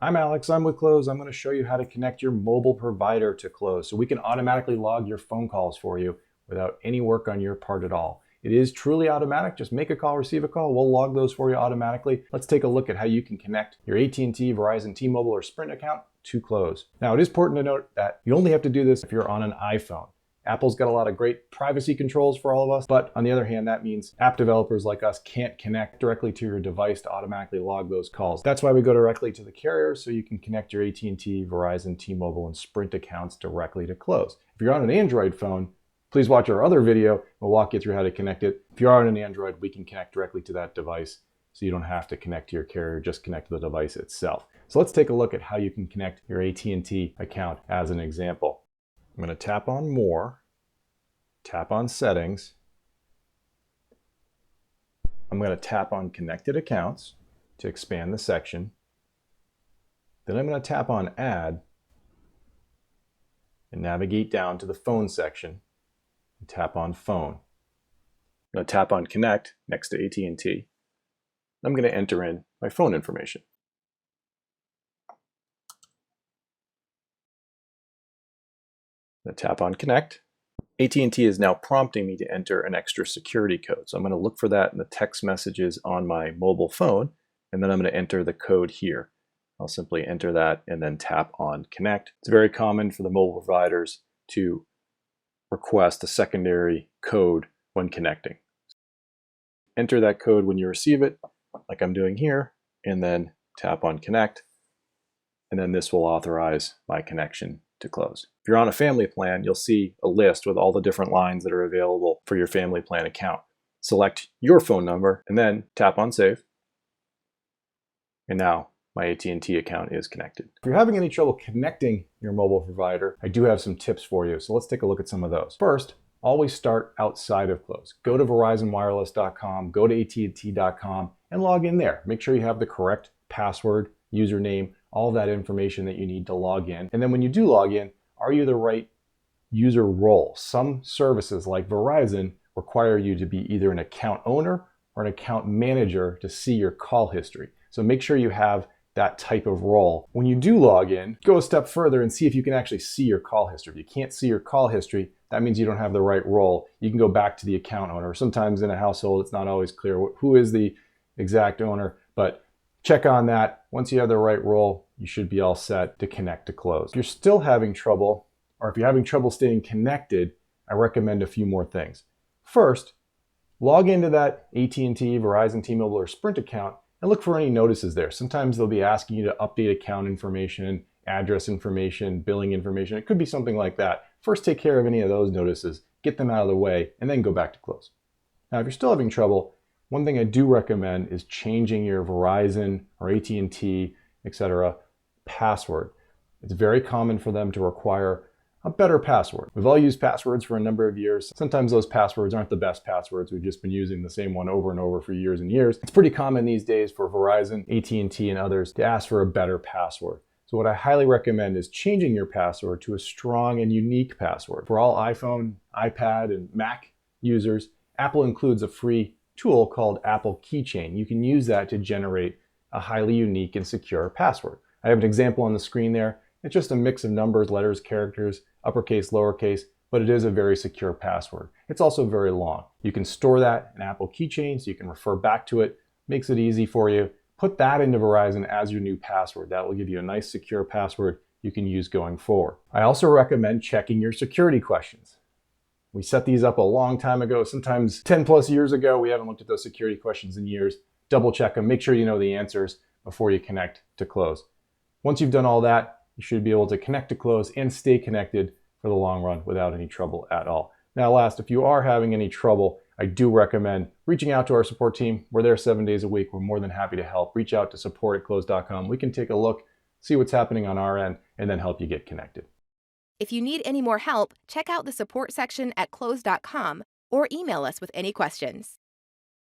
I'm Alex, I'm with Cloze. I'm going to show you how to connect your mobile provider to Cloze so we can automatically log your phone calls for you without any work on your part at all. It is truly automatic. Just make a call, receive a call. We'll log those for you automatically. Let's take a look at how you can connect your AT&T, Verizon, T-Mobile, or Sprint account to Cloze. Now, it is important to note that you only have to do this if you're on an iPhone. Apple's got a lot of great privacy controls for all of us, but on the other hand, that means app developers like us can't connect directly to your device to automatically log those calls. That's why we go directly to the carrier so you can connect your AT&T, Verizon, T-Mobile, and Sprint accounts directly to Cloze. If you're on an Android phone, please watch our other video. We'll walk you through how to connect it. If you are on an Android, we can connect directly to that device so you don't have to connect to your carrier, just connect to the device itself. So let's take a look at how you can connect your AT&T account as an example. I'm going to tap on More. Tap on Settings. I'm going to tap on Connected Accounts to expand the section. Then I'm going to tap on Add and navigate down to the Phone section and tap on Phone. I'm going to tap on Connect next to AT&T. I'm going to enter in my phone information. I'm going to tap on Connect. AT&T is now prompting me to enter an extra security code. So I'm going to look for that in the text messages on my mobile phone, and then I'm going to enter the code here. I'll simply enter that and then tap on Connect. It's very common for the mobile providers to request a secondary code when connecting. Enter that code when you receive it, like I'm doing here, and then tap on Connect, and then this will authorize my connection to Cloze. If you're on a family plan, you'll see a list with all the different lines that are available for your family plan account. Select your phone number and then tap on Save. And now my AT&T account is connected. If you're having any trouble connecting your mobile provider, I do have some tips for you. So let's take a look at some of those. First, always start outside of Cloze. Go to verizonwireless.com, go to att.com and log in there. Make sure you have the correct password, username, all that information that you need to log in. And then when you do log in, are you the right user role? Some services like Verizon require you to be either an account owner or an account manager to see your call history. So make sure you have that type of role. When you do log in, go a step further and see if you can actually see your call history. If you can't see your call history, that means you don't have the right role. You can go back to the account owner. Sometimes in a household, it's not always clear who is the exact owner, but check on that. Once you have the right role, you should be all set to connect to Cloze. If you're still having trouble, or if you're having trouble staying connected, I recommend a few more things. First, log into that AT&T, Verizon, T-Mobile, or Sprint account and look for any notices there. Sometimes they'll be asking you to update account information, address information, billing information. It could be something like that. First, take care of any of those notices, get them out of the way, and then go back to Cloze. Now, if you're still having trouble, one thing I do recommend is changing your Verizon or AT&T, etc. password. It's very common for them to require a better password. We've all used passwords for a number of years. Sometimes those passwords aren't the best passwords. We've just been using the same one over and over for years and years. It's pretty common these days for Verizon, AT&T, and others to ask for a better password. So what I highly recommend is changing your password to a strong and unique password. For all iPhone, iPad, and Mac users, Apple includes a free tool called Apple Keychain. You can use that to generate a highly unique and secure password. I have an example on the screen there. It's just a mix of numbers, letters, characters, uppercase, lowercase, but it is a very secure password. It's also very long. You can store that in Apple Keychain so you can refer back to it. Makes it easy for you. Put that into Verizon as your new password. That will give you a nice secure password you can use going forward. I also recommend checking your security questions. We set these up a long time ago, sometimes 10 plus years ago. We haven't looked at those security questions in years. Double check them, make sure you know the answers before you connect to Cloze. Once you've done all that, you should be able to connect to Cloze and stay connected for the long run without any trouble at all. Now last, if you are having any trouble, I do recommend reaching out to our support team. We're there 7 days a week. We're more than happy to help. Reach out to support@cloze.com. We can take a look, see what's happening on our end, and then help you get connected. If you need any more help, check out the support section at cloze.com or email us with any questions.